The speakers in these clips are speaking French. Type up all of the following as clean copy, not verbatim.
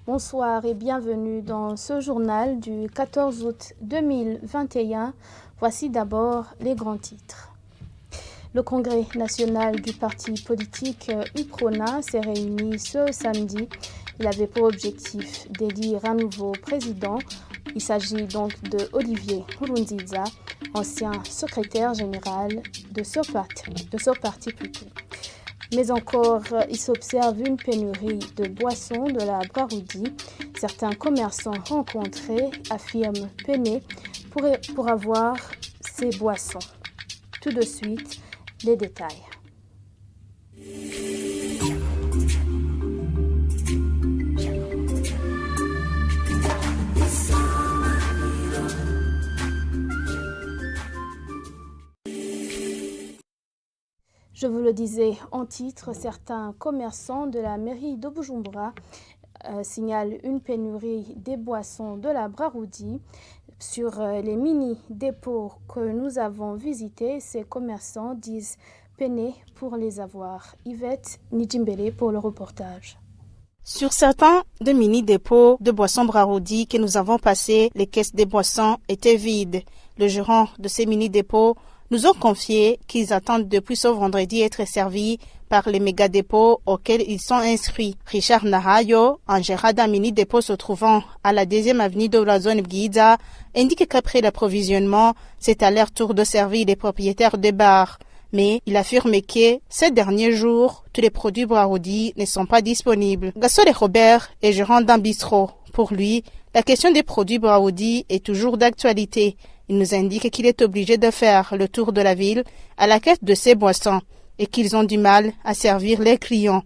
Bonsoir et bienvenue dans ce journal du 14 août 2021. Voici d'abord les grands titres. Le Congrès national du parti politique UPRONA s'est réuni ce samedi. Il avait pour objectif d'élire un nouveau président. Il s'agit donc de Olivier Nkurunziza, ancien secrétaire général de ce parti plutôt. Mais encore, il s'observe une pénurie de boissons de la Braroudi. Certains commerçants rencontrés affirment peiner pour avoir ces boissons. Tout de suite, les détails. Je vous le disais en titre, certains commerçants de la mairie de Bujumbura signalent une pénurie des boissons de la Braroudi. Sur les mini-dépôts que nous avons visités, ces commerçants disent peiner pour les avoir. Yvette Nijimbele pour le reportage. Sur certains des mini-dépôts de boissons Braroudi que nous avons passés, les caisses des boissons étaient vides. Le gérant de ces mini-dépôts nous ont confié qu'ils attendent depuis ce vendredi être servis par les méga-dépôts auxquels ils sont inscrits. Richard Nahayo, un gérant d'un mini-dépôt se trouvant à la 2e avenue de la zone Bguida, indique qu'après l'approvisionnement, c'est à leur tour de servir les propriétaires des bars. Mais il affirme que ces derniers jours, tous les produits Braroudi ne sont pas disponibles. Gasol Robert est gérant d'un bistrot. Pour lui, la question des produits Braroudi est toujours d'actualité. Il nous indique qu'il est obligé de faire le tour de la ville à la quête de ces boissons et qu'ils ont du mal à servir les clients.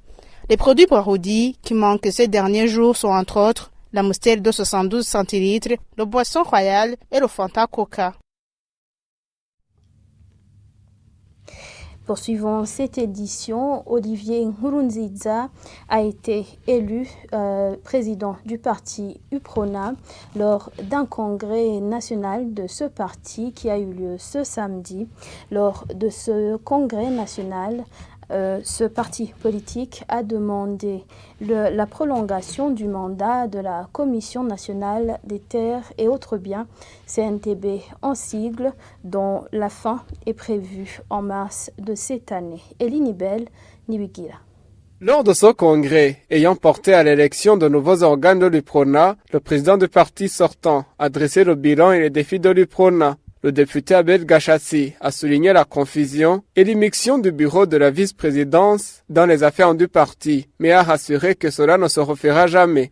Les produits Braroudi qui manquent ces derniers jours sont entre autres la Mostel de 72 centilitres, le Boisson Royal et le Fanta Coca. Poursuivons cette édition. Olivier Nkurunziza a été élu président du parti UPRONA lors d'un congrès national de ce parti qui a eu lieu ce samedi. Lors de ce congrès national, ce parti politique a demandé la prolongation du mandat de la Commission nationale des terres et autres biens, CNTB en sigle, dont la fin est prévue en mars de cette année. Elinibel Nibigira. Lors de ce congrès, ayant porté à l'élection de nouveaux organes de l'UPRONA, le président du parti sortant a dressé le bilan et les défis de l'UPRONA. Le député Abel Gachassi a souligné la confusion et l'immixtion du bureau de la vice-présidence dans les affaires du parti, mais a rassuré que cela ne se refera jamais.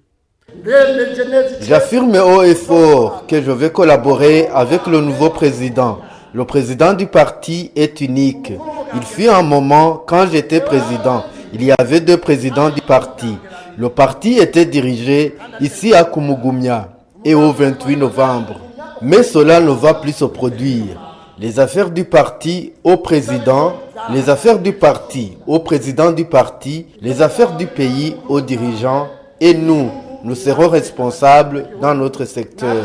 J'affirme haut et fort que je vais collaborer avec le nouveau président. Le président du parti est unique. Il fut un moment quand j'étais président. Il y avait 2 présidents du parti. Le parti était dirigé ici à Kumugumya et au 28 novembre. Mais cela ne va plus se produire. Les affaires du parti au président, les affaires du parti au président du parti, les affaires du pays aux dirigeants, et nous serons responsables dans notre secteur.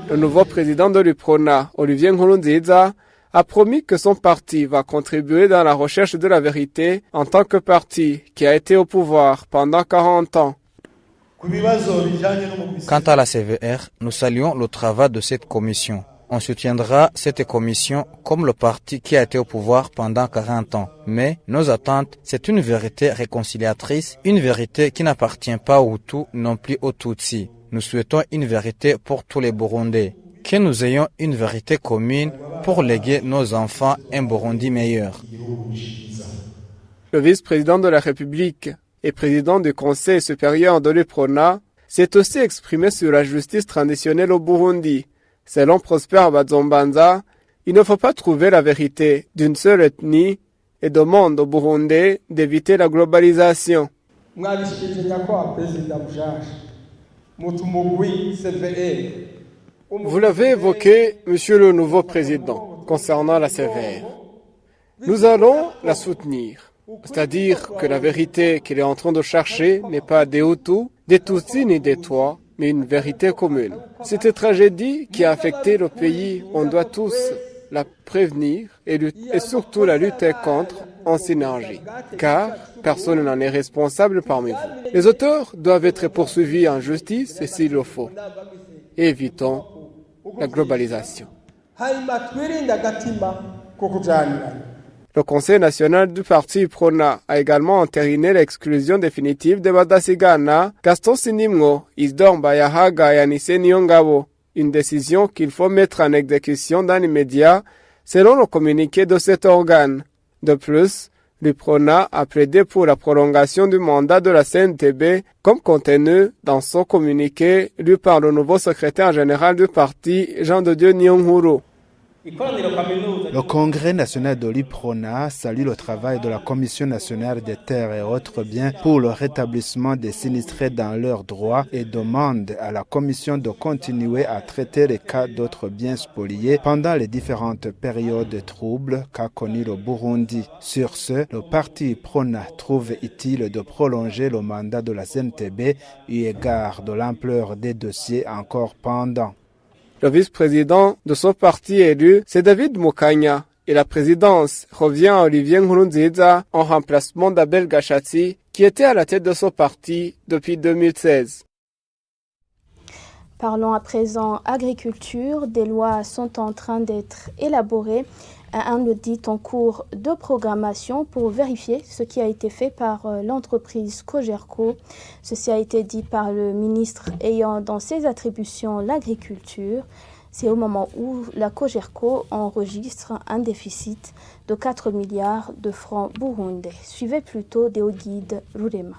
Le nouveau président de l'UPRONA, Olivier Nkurunziza, a promis que son parti va contribuer dans la recherche de la vérité en tant que parti qui a été au pouvoir pendant 40 ans. Quant à la CVR, nous saluons le travail de cette commission. On soutiendra cette commission comme le parti qui a été au pouvoir pendant 40 ans. Mais nos attentes, c'est une vérité réconciliatrice, une vérité qui n'appartient pas aux Hutus non plus aux Tutsis. Nous souhaitons une vérité pour tous les Burundais. Que nous ayons une vérité commune pour léguer nos enfants un Burundi meilleur. Le vice-président de la République et président du Conseil supérieur de l'UPRONA s'est aussi exprimé sur la justice traditionnelle au Burundi. Selon Prosper Bazombanza, il ne faut pas trouver la vérité d'une seule ethnie et demande aux Burundais d'éviter la globalisation. Vous l'avez évoqué, monsieur le nouveau président, concernant la CVR. Nous allons la soutenir. C'est-à-dire que la vérité qu'il est en train de chercher n'est pas des Hutus, des Tutsis ni des Twa, mais une vérité commune. Cette tragédie qui a affecté le pays, on doit tous la prévenir et surtout la lutter contre en synergie, car personne n'en est responsable parmi vous. Les auteurs doivent être poursuivis en justice et s'il le faut. Et évitons la globalisation. Le Conseil national du parti Prona a également entériné l'exclusion définitive de Badasigana, Gaston Sinimgo, Isdor Bayahaga et Anissé Nyongabo. Une décision qu'il faut mettre en exécution dans l'immédiat, selon le communiqué de cet organe. De plus, le Prona a plaidé pour la prolongation du mandat de la CNTB, comme contenu dans son communiqué lu par le nouveau secrétaire général du parti, Jean de Dieu Nyonghuru. Le Congrès national de l'UPRONA salue le travail de la Commission nationale des terres et autres biens pour le rétablissement des sinistrés dans leurs droits et demande à la Commission de continuer à traiter les cas d'autres biens spoliés pendant les différentes périodes de troubles qu'a connu le Burundi. Sur ce, le parti UPRONA trouve utile de prolonger le mandat de la CNTB eu égard de l'ampleur des dossiers encore pendants. Le vice-président de son parti élu, c'est David Mukanya, et la présidence revient à Olivier Nkurunziza en remplacement d'Abel Gashati, qui était à la tête de son parti depuis 2016. Parlons à présent agriculture. Des lois sont en train d'être élaborées. Un audit en cours de programmation pour vérifier ce qui a été fait par l'entreprise Cogerco. Ceci a été dit par le ministre ayant dans ses attributions l'agriculture. C'est au moment où la Cogerco enregistre un déficit de 4 milliards de francs burundais. Suivez plutôt Deogide Rurema.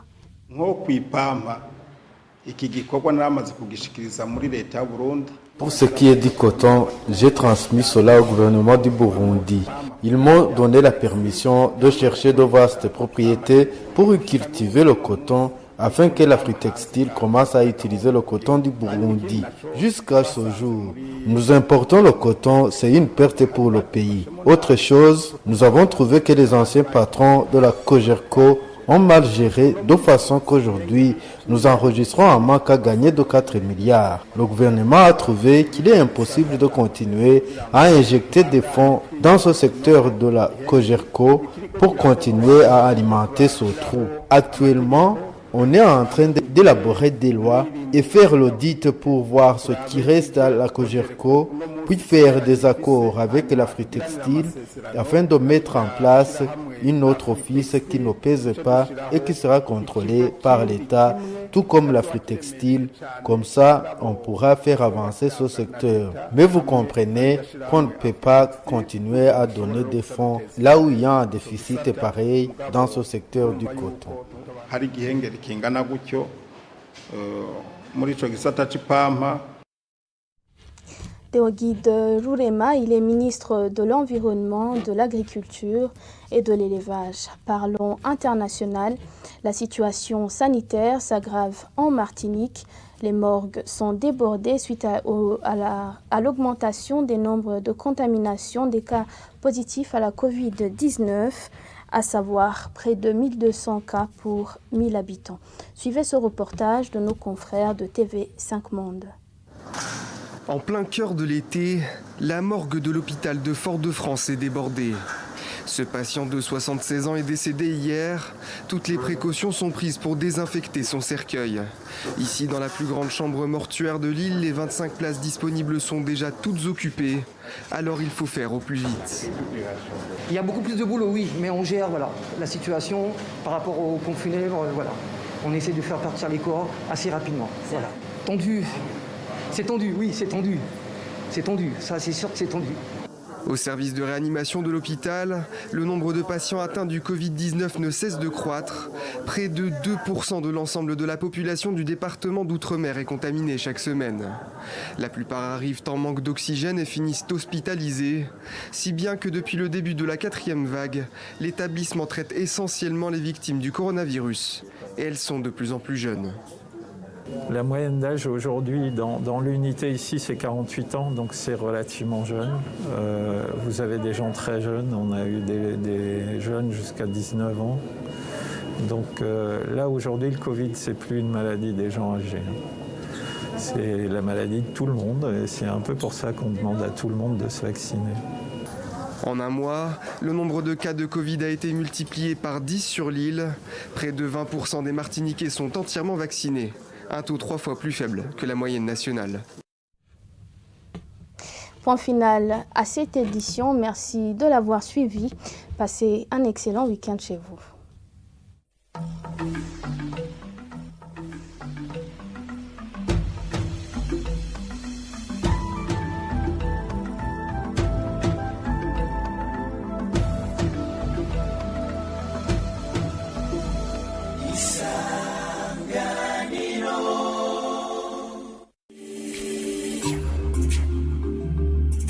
Pour ce qui est du coton, j'ai transmis cela au gouvernement du Burundi. Ils m'ont donné la permission de chercher de vastes propriétés pour y cultiver le coton afin que l'Afritextile commence à utiliser le coton du Burundi. Jusqu'à ce jour, nous importons le coton, c'est une perte pour le pays. Autre chose, nous avons trouvé que les anciens patrons de la Cogerco ont mal géré de façon qu'aujourd'hui, nous enregistrons un manque à gagner de 4 milliards. Le gouvernement a trouvé qu'il est impossible de continuer à injecter des fonds dans ce secteur de la Cogerco pour continuer à alimenter ce trou. Actuellement, on est en train d'élaborer des lois et faire l'audit pour voir ce qui reste à la Cogerco, puis faire des accords avec l'Afritextile afin de mettre en place une autre office qui ne pèse pas et qui sera contrôlé par l'État, tout comme l'Afritextile. Comme ça, on pourra faire avancer ce secteur. Mais vous comprenez qu'on ne peut pas continuer à donner des fonds là où il y a un déficit pareil dans ce secteur du coton. Deogide Rurema, il est ministre de l'Environnement, de l'Agriculture et de l'Élevage. Parlons international. La situation sanitaire s'aggrave en Martinique. Les morgues sont débordées suite à l'augmentation des nombres de contaminations des cas positifs à la Covid-19, à savoir près de 1200 cas pour 1000 habitants. Suivez ce reportage de nos confrères de TV5 Monde. En plein cœur de l'été, la morgue de l'hôpital de Fort-de-France est débordée. Ce patient de 76 ans est décédé hier. Toutes les précautions sont prises pour désinfecter son cercueil. Ici, dans la plus grande chambre mortuaire de l'île, les 25 places disponibles sont déjà toutes occupées. Alors il faut faire au plus vite. Il y a beaucoup plus de boulot, oui, mais on gère la situation par rapport aux pompes funèbres. On essaie de faire partir les corps assez rapidement. Voilà. Tendu. C'est tendu, oui, c'est tendu. C'est tendu, ça c'est sûr que c'est tendu. Au service de réanimation de l'hôpital, le nombre de patients atteints du Covid-19 ne cesse de croître. Près de 2% de l'ensemble de la population du département d'Outre-mer est contaminée chaque semaine. La plupart arrivent en manque d'oxygène et finissent hospitalisés, si bien que depuis le début de la 4e vague, l'établissement traite essentiellement les victimes du coronavirus. Et elles sont de plus en plus jeunes. La moyenne d'âge aujourd'hui dans l'unité ici, c'est 48 ans, donc c'est relativement jeune. Vous avez des gens très jeunes, on a eu des jeunes jusqu'à 19 ans. Donc là aujourd'hui, le Covid, c'est plus une maladie des gens âgés. C'est la maladie de tout le monde et c'est un peu pour ça qu'on demande à tout le monde de se vacciner. En un mois, le nombre de cas de Covid a été multiplié par 10 sur l'île. Près de 20% des Martiniquais sont entièrement vaccinés, un taux 3 fois plus faible que la moyenne nationale. Point final à cette édition. Merci de l'avoir suivi. Passez un excellent week-end chez vous.